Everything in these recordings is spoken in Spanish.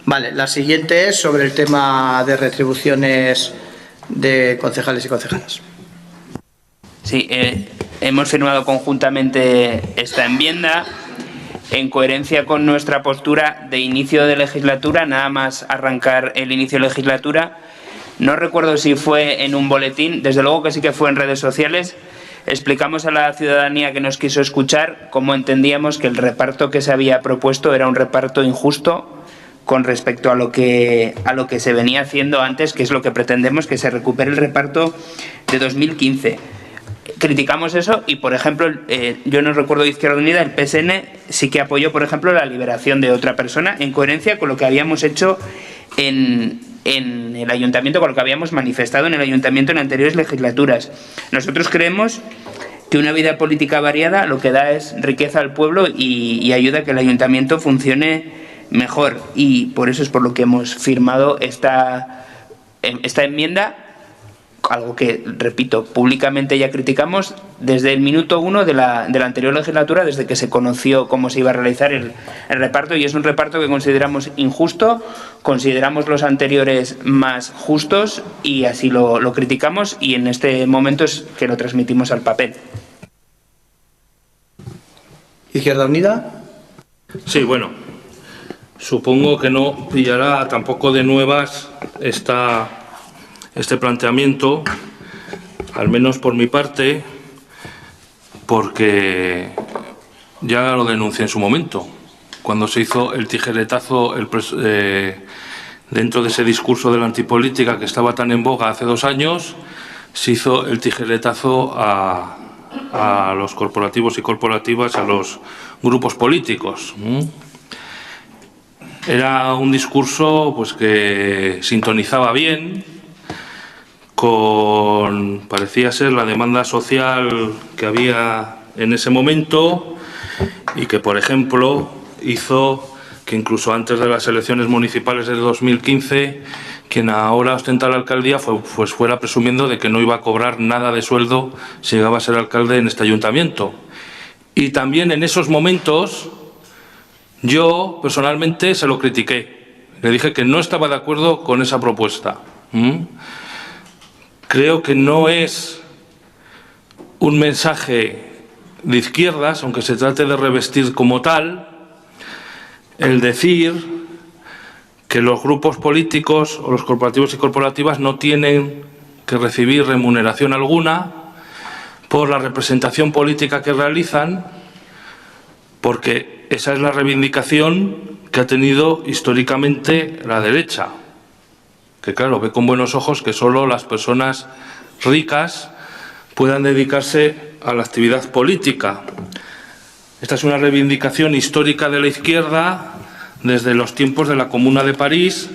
Vale, la siguiente es sobre el tema de retribuciones de concejales y concejalas. Sí, hemos firmado conjuntamente esta enmienda en coherencia con nuestra postura de inicio de legislatura, nada más arrancar el inicio de legislatura. No recuerdo si fue en un boletín, desde luego que sí que fue en redes sociales. Explicamos a la ciudadanía que nos quiso escuchar cómo entendíamos que el reparto que se había propuesto era un reparto injusto con respecto a lo que se venía haciendo antes, que es lo que pretendemos, que se recupere el reparto de 2015. Criticamos eso y, por ejemplo, yo no recuerdo de Izquierda Unida, el PSN sí que apoyó, por ejemplo, la liberación de otra persona en coherencia con lo que habíamos hecho en el ayuntamiento, con lo que habíamos manifestado en el ayuntamiento en anteriores legislaturas. Nosotros creemos que una vida política variada lo que da es riqueza al pueblo y ayuda a que el ayuntamiento funcione mejor, y por eso es por lo que hemos firmado esta enmienda, algo que, repito, públicamente ya criticamos desde el minuto 1 de la anterior legislatura, desde que se conoció cómo se iba a realizar el reparto, y es un reparto que consideramos injusto, consideramos los anteriores más justos y así lo criticamos, y en este momento es que lo transmitimos al papel. Izquierda Unida. Sí, bueno, supongo que no pillará tampoco de nuevas este planteamiento, al menos por mi parte, porque ya lo denuncié en su momento, cuando se hizo el tijeretazo dentro de ese discurso de la antipolítica que estaba tan en boga hace 2 años, se hizo el tijeretazo a los corporativos y corporativas, a los grupos políticos. Era un discurso pues que sintonizaba bien con, parecía ser, la demanda social que había en ese momento, y que, por ejemplo, hizo que incluso antes de las elecciones municipales de 2015, quien ahora ostenta la alcaldía pues fuera presumiendo de que no iba a cobrar nada de sueldo si llegaba a ser alcalde en este ayuntamiento. Y también en esos momentos yo personalmente se lo critiqué. Le dije que no estaba de acuerdo con esa propuesta. Creo que no es un mensaje de izquierdas, aunque se trate de revestir como tal, el decir que los grupos políticos o los corporativos y corporativas no tienen que recibir remuneración alguna por la representación política que realizan, porque esa es la reivindicación que ha tenido históricamente la derecha, que claro, ve con buenos ojos que solo las personas ricas puedan dedicarse a la actividad política. Esta es una reivindicación histórica de la izquierda desde los tiempos de la Comuna de París,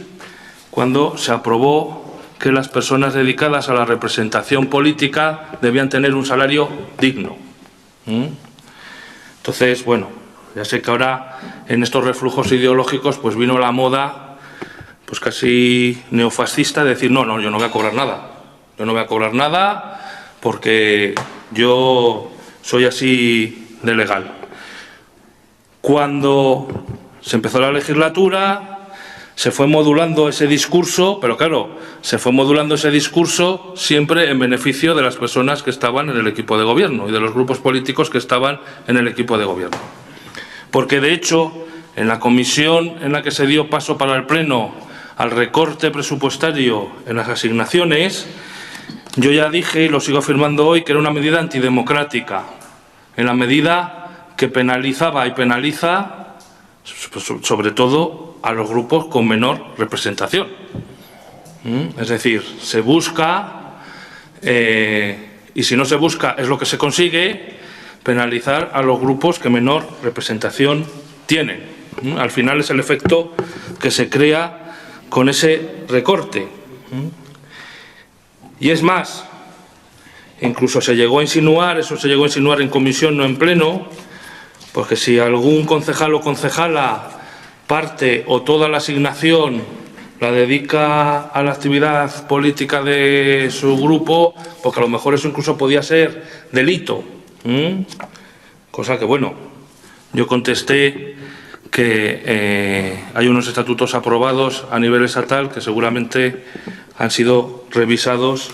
cuando se aprobó que las personas dedicadas a la representación política debían tener un salario digno. Entonces, bueno, ya sé que ahora en estos reflujos ideológicos pues vino la moda pues casi neofascista de decir no, yo no voy a cobrar nada. Yo no voy a cobrar nada porque yo soy así de legal. Cuando se empezó la legislatura, se fue modulando ese discurso, pero claro, se fue modulando ese discurso siempre en beneficio de las personas que estaban en el equipo de gobierno y de los grupos políticos que estaban en el equipo de gobierno. Porque, de hecho, en la comisión en la que se dio paso para el Pleno al recorte presupuestario en las asignaciones, yo ya dije, y lo sigo afirmando hoy, que era una medida antidemocrática, en la medida que penalizaba y penaliza, sobre todo, a los grupos con menor representación. Es decir, se busca, y si no se busca es lo que se consigue, penalizar a los grupos que menor representación tienen. Al final es el efecto que se crea con ese recorte. Y es más, incluso se llegó a insinuar, eso se llegó a insinuar en comisión, no en pleno, porque si algún concejal o concejala parte o toda la asignación la dedica a la actividad política de su grupo, porque a lo mejor eso incluso podía ser delito. Cosa que, bueno, yo contesté que hay unos estatutos aprobados a nivel estatal que seguramente han sido revisados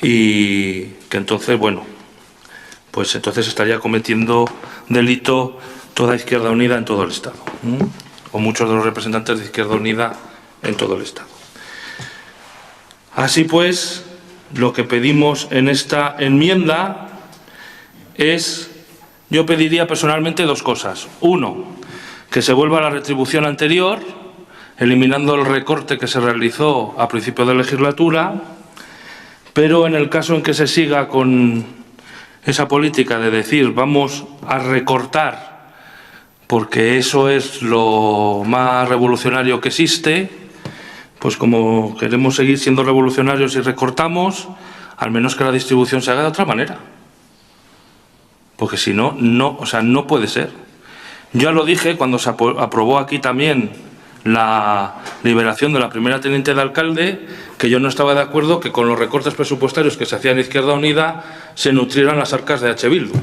y que entonces, bueno, pues entonces estaría cometiendo delito toda Izquierda Unida en todo el Estado, o muchos de los representantes de Izquierda Unida en todo el Estado. Así pues, lo que pedimos en esta enmienda es, yo pediría personalmente dos cosas. Uno, que se vuelva a la retribución anterior, eliminando el recorte que se realizó a principio de legislatura, pero en el caso en que se siga con esa política de decir vamos a recortar porque eso es lo más revolucionario que existe, pues como queremos seguir siendo revolucionarios y recortamos, al menos que la distribución se haga de otra manera. Porque si no, no puede ser. Yo ya lo dije cuando se aprobó aquí también la liberación de la primera teniente de alcalde, que yo no estaba de acuerdo que con los recortes presupuestarios que se hacían en Izquierda Unida se nutrieran las arcas de H. Bildu.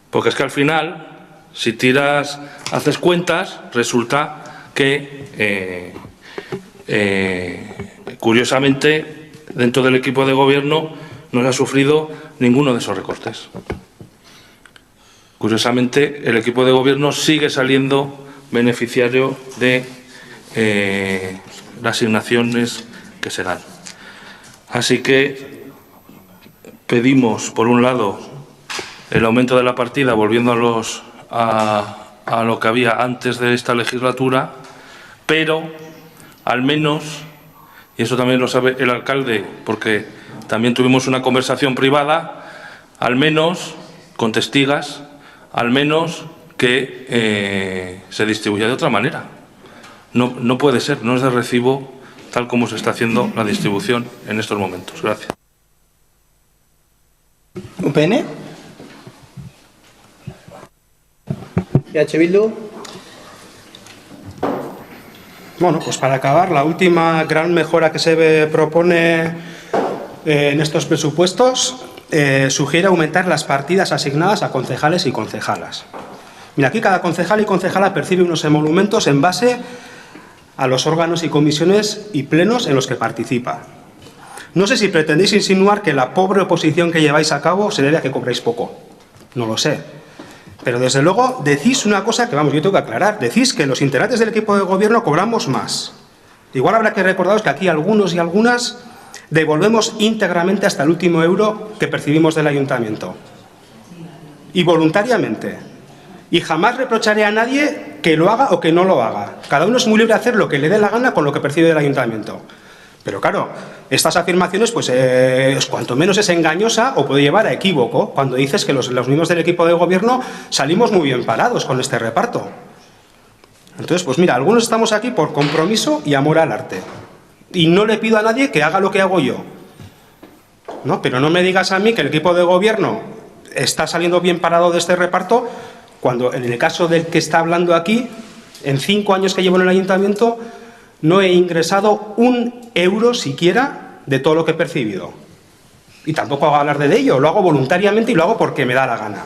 Porque es que al final, si haces cuentas, resulta que, curiosamente, dentro del equipo de gobierno no se ha sufrido ninguno de esos recortes. Curiosamente, el equipo de gobierno sigue saliendo beneficiario de las asignaciones que se dan. Así que pedimos, por un lado, el aumento de la partida, volviendo a lo que había antes de esta legislatura, pero al menos, y eso también lo sabe el alcalde, porque también tuvimos una conversación privada, al menos, con testigas, al menos que se distribuya de otra manera. No puede ser, no es de recibo tal como se está haciendo la distribución en estos momentos. Gracias. UPN. H. Bildu. Bueno, pues para acabar, la última gran mejora que se propone en estos presupuestos sugiere aumentar las partidas asignadas a concejales y concejalas. Mira, aquí cada concejal y concejala percibe unos emolumentos en base a los órganos y comisiones y plenos en los que participa. No sé si pretendéis insinuar que la pobre oposición que lleváis a cabo se debe a que cobráis poco. No lo sé. Pero desde luego decís una cosa que, vamos, yo tengo que aclarar. Decís que los integrantes del equipo de gobierno cobramos más. Igual habrá que recordaros que aquí algunos y algunas devolvemos íntegramente hasta el último euro que percibimos del ayuntamiento. Y voluntariamente. Y jamás reprocharé a nadie que lo haga o que no lo haga. Cada uno es muy libre de hacer lo que le dé la gana con lo que percibe del ayuntamiento. Pero claro, estas afirmaciones, pues cuanto menos es engañosa o puede llevar a equívoco cuando dices que los miembros del equipo de gobierno salimos muy bien parados con este reparto. Entonces, pues mira, algunos estamos aquí por compromiso y amor al arte. Y no le pido a nadie que haga lo que hago yo. ¿No? Pero no me digas a mí que el equipo de gobierno está saliendo bien parado de este reparto cuando en el caso del que está hablando aquí, en 5 años que llevo en el ayuntamiento, no he ingresado un euro siquiera de todo lo que he percibido. Y tampoco hago alarde de ello, lo hago voluntariamente y lo hago porque me da la gana.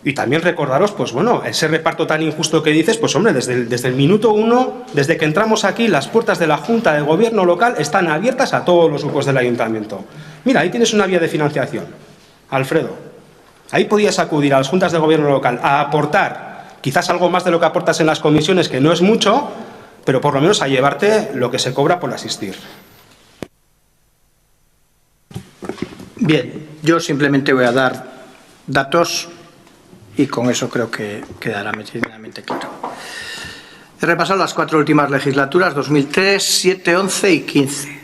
Y también recordaros, pues bueno, ese reparto tan injusto que dices, pues hombre, desde el minuto 1, desde que entramos aquí, las puertas de la Junta de Gobierno local están abiertas a todos los grupos del ayuntamiento. Mira, ahí tienes una vía de financiación, Alfredo. Ahí podías acudir a las juntas de gobierno local a aportar quizás algo más de lo que aportas en las comisiones, que no es mucho, pero por lo menos a llevarte lo que se cobra por asistir. Bien, yo simplemente voy a dar datos y con eso creo que quedará medianamente claro. He repasado las 4 últimas legislaturas, 2003, 7, 11 y 15.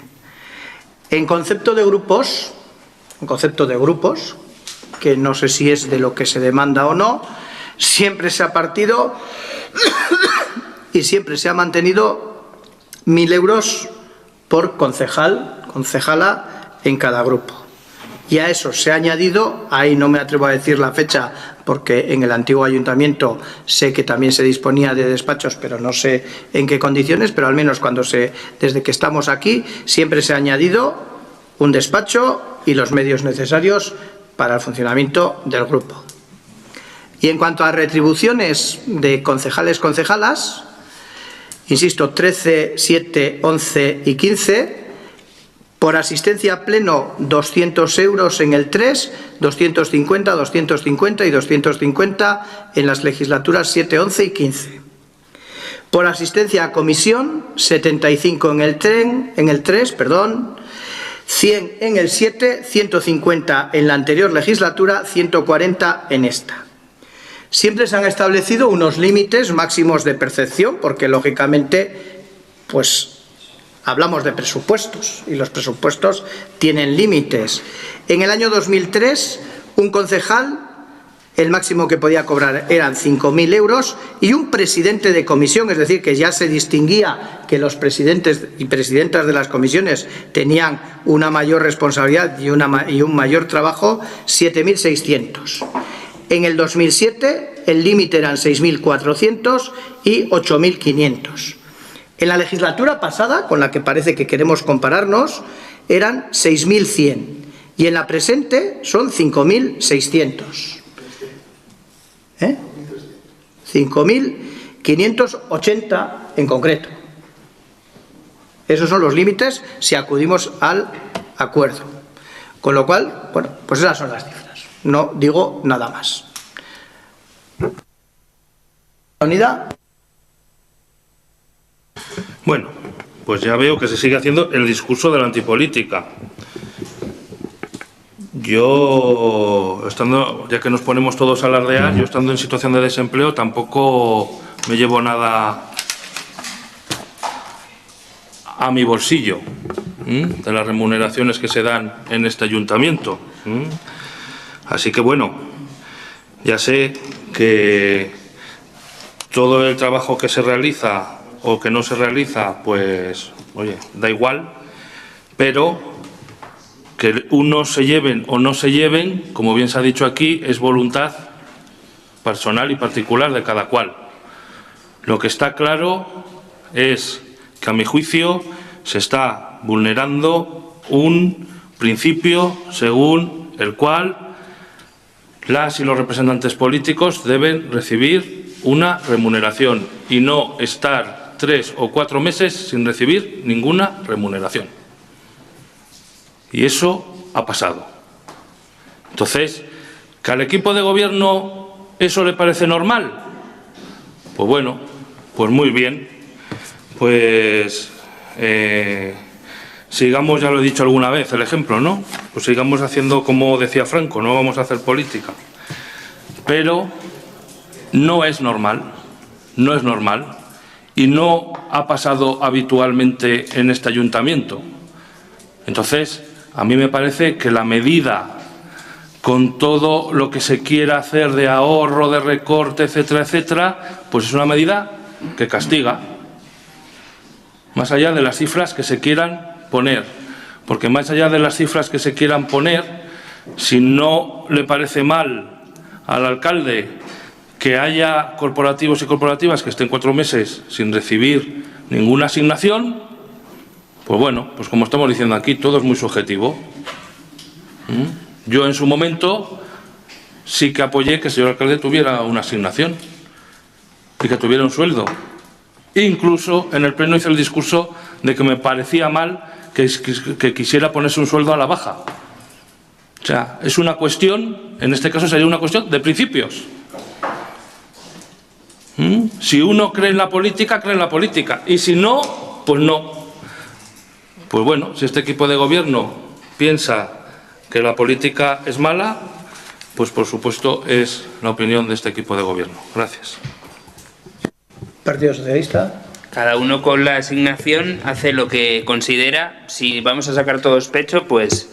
En concepto de grupos, que no sé si es de lo que se demanda o no, siempre se ha partido y siempre se ha mantenido 1.000 euros por concejala en cada grupo. Y a eso se ha añadido, ahí no me atrevo a decir la fecha porque en el antiguo ayuntamiento sé que también se disponía de despachos, pero no sé en qué condiciones, pero al menos desde que estamos aquí siempre se ha añadido un despacho y los medios necesarios para el funcionamiento del grupo. Y en cuanto a retribuciones de concejales, concejalas, insisto, 13, 7, 11 y 15, por asistencia a pleno 200 euros en el 3, 250, 250 y 250 en las legislaturas 7, 11 y 15. Por asistencia a comisión, 75 en el 3, 100 en el 7, 150 en la anterior legislatura, 140 en esta. Siempre se han establecido unos límites máximos de percepción, porque lógicamente, pues hablamos de presupuestos y los presupuestos tienen límites. En el año 2003, un concejal, el máximo que podía cobrar eran 5.000 euros y un presidente de comisión, es decir, que ya se distinguía que los presidentes y presidentas de las comisiones tenían una mayor responsabilidad y un mayor trabajo, 7.600. En el 2007 el límite eran 6.400 y 8.500. En la legislatura pasada, con la que parece que queremos compararnos, eran 6.100 y en la presente son 5.600. 5.580 en concreto. Esos son los límites si acudimos al acuerdo. Con lo cual, bueno, pues esas son las cifras. No digo nada más. Unidad. Bueno, pues ya veo que se sigue haciendo el discurso de la antipolítica. Yo, ya que nos ponemos todos a alardear, yo estando en situación de desempleo tampoco me llevo nada a mi bolsillo de las remuneraciones que se dan en este ayuntamiento. Así que bueno, ya sé que todo el trabajo que se realiza o que no se realiza, pues, oye, da igual, pero que unos se lleven o no se lleven, como bien se ha dicho aquí, es voluntad personal y particular de cada cual. Lo que está claro es que, a mi juicio, se está vulnerando un principio según el cual las y los representantes políticos deben recibir una remuneración y no estar 3 o 4 meses sin recibir ninguna remuneración. Y eso ha pasado. Entonces, ¿que al equipo de gobierno eso le parece normal? Pues bueno, pues muy bien. Pues sigamos, ya lo he dicho alguna vez, el ejemplo, ¿no? Pues sigamos haciendo como decía Franco, no vamos a hacer política. Pero no es normal, no es normal y no ha pasado habitualmente en este ayuntamiento. Entonces, a mí me parece que la medida, con todo lo que se quiera hacer de ahorro, de recorte, etcétera, etcétera, pues es una medida que castiga, más allá de las cifras que se quieran poner. Porque más allá de las cifras que se quieran poner, si no le parece mal al alcalde que haya corporativos y corporativas que estén 4 meses sin recibir ninguna asignación, pues bueno, pues como estamos diciendo aquí, todo es muy subjetivo. Yo en su momento sí que apoyé que el señor alcalde tuviera una asignación y que tuviera un sueldo. Incluso en el pleno hice el discurso de que me parecía mal que quisiera ponerse un sueldo a la baja. O sea, es una cuestión, en este caso sería una cuestión de principios. Si uno cree en la política, cree en la política. Y si no, pues no. Pues bueno, si este equipo de gobierno piensa que la política es mala, pues por supuesto es la opinión de este equipo de gobierno. Gracias. Partido Socialista. Cada uno con la asignación hace lo que considera. Si vamos a sacar todos pecho, pues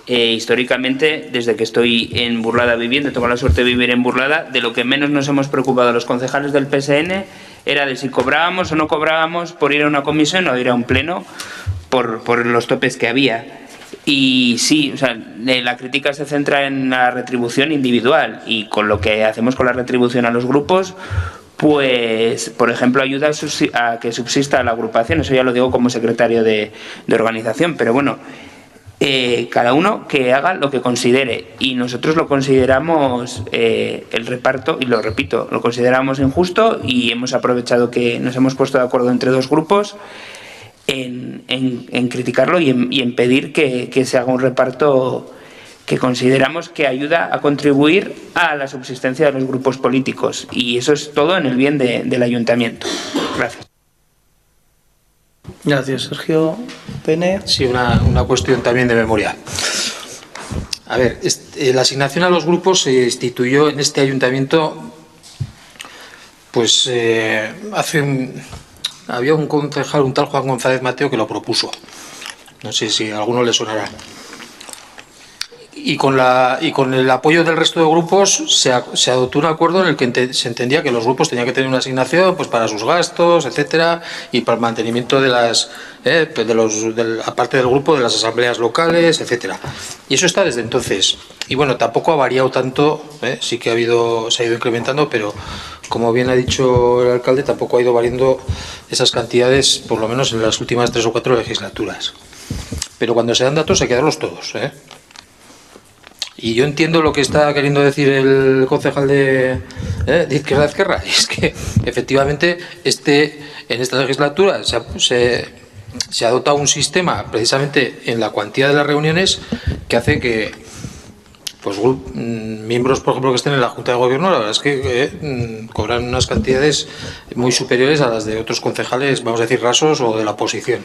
históricamente, desde que estoy en Burlada viviendo, tengo la suerte de vivir en Burlada, de lo que menos nos hemos preocupado los concejales del PSN era de si cobrábamos o no cobrábamos por ir a una comisión o ir a un pleno por los topes que había. Y sí, o sea, la crítica se centra en la retribución individual y con lo que hacemos con la retribución a los grupos, pues, por ejemplo, ayuda a que subsista la agrupación. Eso ya lo digo como secretario de organización, pero bueno, cada uno que haga lo que considere, y nosotros lo consideramos el reparto, y lo repito, lo consideramos injusto, y hemos aprovechado que nos hemos puesto de acuerdo entre dos grupos en criticarlo y en pedir que se haga un reparto que consideramos que ayuda a contribuir a la subsistencia de los grupos políticos, y eso es todo en el bien del ayuntamiento. Gracias. Gracias, Sergio. Pene. Sí, una cuestión también de memoria. A ver, la asignación a los grupos se instituyó en este ayuntamiento, pues había un concejal, un tal Juan González Mateo, que lo propuso. No sé si a alguno le sonará. Y con el apoyo del resto de grupos se adoptó un acuerdo en el que se entendía que los grupos tenían que tener una asignación, pues, para sus gastos, etcétera, y para el mantenimiento de las aparte del grupo, de las asambleas locales, etcétera. Y eso está desde entonces. Y bueno, tampoco ha variado tanto, sí que se ha ido incrementando, pero como bien ha dicho el alcalde, tampoco ha ido variando esas cantidades, por lo menos en las últimas 3 o 4 legislaturas. Pero cuando se dan datos hay que darlos todos, Y yo entiendo lo que está queriendo decir el concejal de Izquierda Ezkerra, y es que efectivamente en esta legislatura se ha adoptado un sistema precisamente en la cuantía de las reuniones que hace que pues miembros, por ejemplo, que estén en la Junta de Gobierno, la verdad es que cobran unas cantidades muy superiores a las de otros concejales, vamos a decir, rasos o de la oposición.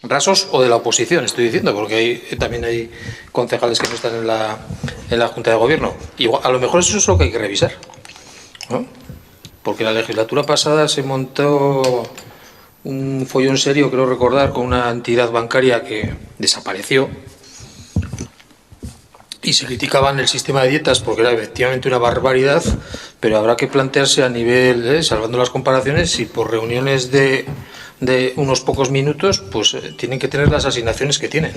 Rasos o de la oposición, estoy diciendo, porque también hay concejales que no están en la Junta de Gobierno. Igual, a lo mejor eso es lo que hay que revisar, ¿no? Porque la legislatura pasada se montó un follón serio, creo recordar, con una entidad bancaria que desapareció, y se criticaban el sistema de dietas porque era efectivamente una barbaridad, pero habrá que plantearse a nivel, salvando las comparaciones, si por reuniones de unos pocos minutos, pues tienen que tener las asignaciones que tienen.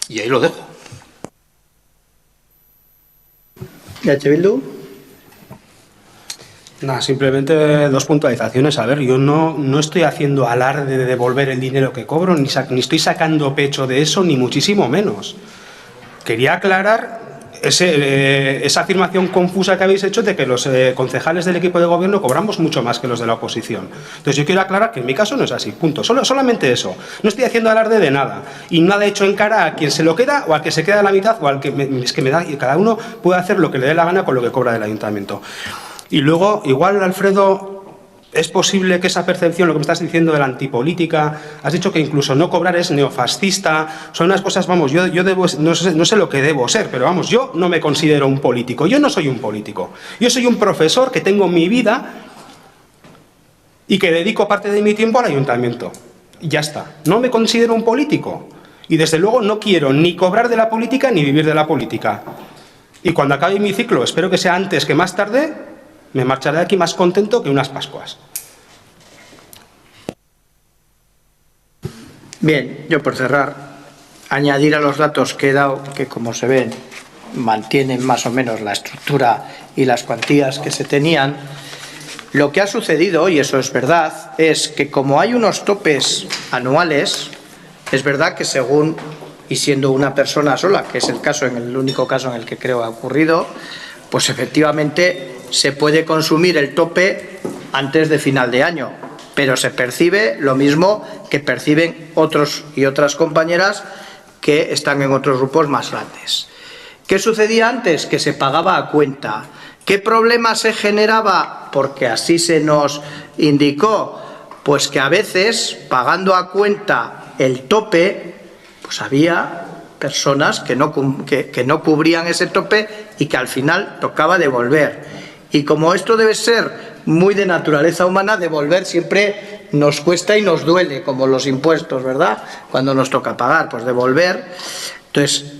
Y ahí lo dejo. ¿H. Bildu? Nada, simplemente 2 puntualizaciones. A ver, yo no estoy haciendo alarde de devolver el dinero que cobro, ni estoy sacando pecho de eso, ni muchísimo menos. Quería aclarar esa afirmación confusa que habéis hecho de que los concejales del equipo de gobierno cobramos mucho más que los de la oposición. Entonces yo quiero aclarar que en mi caso no es así, punto. Solamente eso. No estoy haciendo alarde de nada, y nada hecho en cara a quien se lo queda o al que se queda a la mitad o al que es que me da, y cada uno puede hacer lo que le dé la gana con lo que cobra del ayuntamiento. Y luego, igual, Alfredo, es posible que esa percepción, lo que me estás diciendo de la antipolítica, has dicho que incluso no cobrar es neofascista, son unas cosas, vamos, yo debo, no sé lo que debo ser, pero vamos, yo no me considero un político, yo no soy un político, yo soy un profesor que tengo mi vida y que dedico parte de mi tiempo al ayuntamiento. Y ya está, no me considero un político, y desde luego no quiero ni cobrar de la política ni vivir de la política. Y cuando acabe mi ciclo, espero que sea antes que más tarde, me marcharé de aquí más contento que unas Pascuas. Bien, yo por cerrar, añadir a los datos que he dado, que como se ven, mantienen más o menos la estructura y las cuantías que se tenían. Lo que ha sucedido, y eso es verdad, es que como hay unos topes anuales, es verdad que según, y siendo una persona sola, que es el único caso en el que creo ha ocurrido, pues efectivamente se puede consumir el tope antes de final de año, pero se percibe lo mismo que perciben otros y otras compañeras que están en otros grupos más grandes. ¿Qué sucedía antes? Que se pagaba a cuenta. ¿Qué problema se generaba? Porque así se nos indicó, pues que a veces, pagando a cuenta el tope, pues había personas que no cubrían ese tope y que al final tocaba devolver. Y como esto debe ser muy de naturaleza humana, devolver siempre nos cuesta y nos duele, como los impuestos, ¿verdad? Cuando nos toca pagar, pues devolver. Entonces,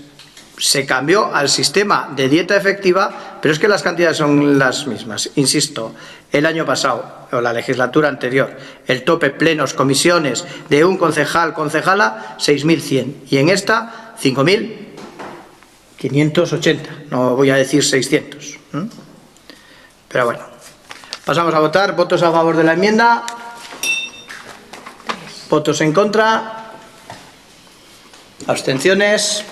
se cambió al sistema de dieta efectiva, pero es que las cantidades son las mismas. Insisto, el año pasado, o la legislatura anterior, el tope plenos, comisiones de un concejal, concejala, 6.100. Y en esta, 5.580. No voy a decir 600. Pero bueno, pasamos a votar. ¿Votos a favor de la enmienda? ¿Votos en contra? ¿Abstenciones?